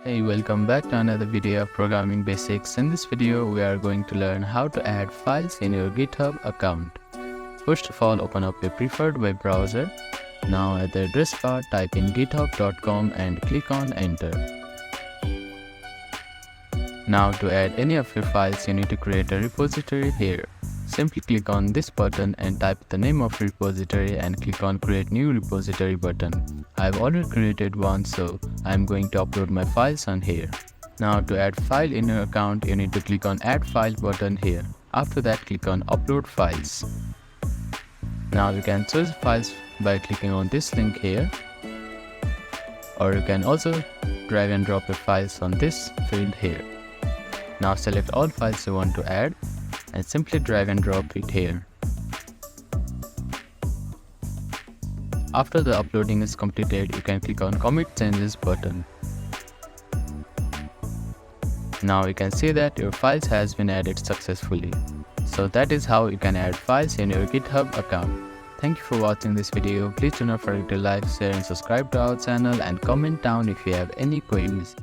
Hey, welcome back to another video of programming basics. In this video, we are going to learn how to add files in your GitHub account. First of all, open up your preferred web browser. Now at the address bar, type in github.com and click on enter. Now to add any of your files, you need to create a repository here. Simply click on this button and type the name of your repository and click on create new repository button. I have already created one, so I am going to upload my files on here. Now to add file in your account, you need to click on add file button here. After that, click on upload files. Now you can choose files by clicking on this link here, or you can also drag and drop your files on this field here. Now select all files you want to add and simply drag and drop it here. After the uploading is completed, you can click on commit changes button. Now you can see that your files has been added successfully. So that is how you can add files in your GitHub account. Thank you for watching this video. Please do not forget to like, share and subscribe to our channel and comment down if you have any queries.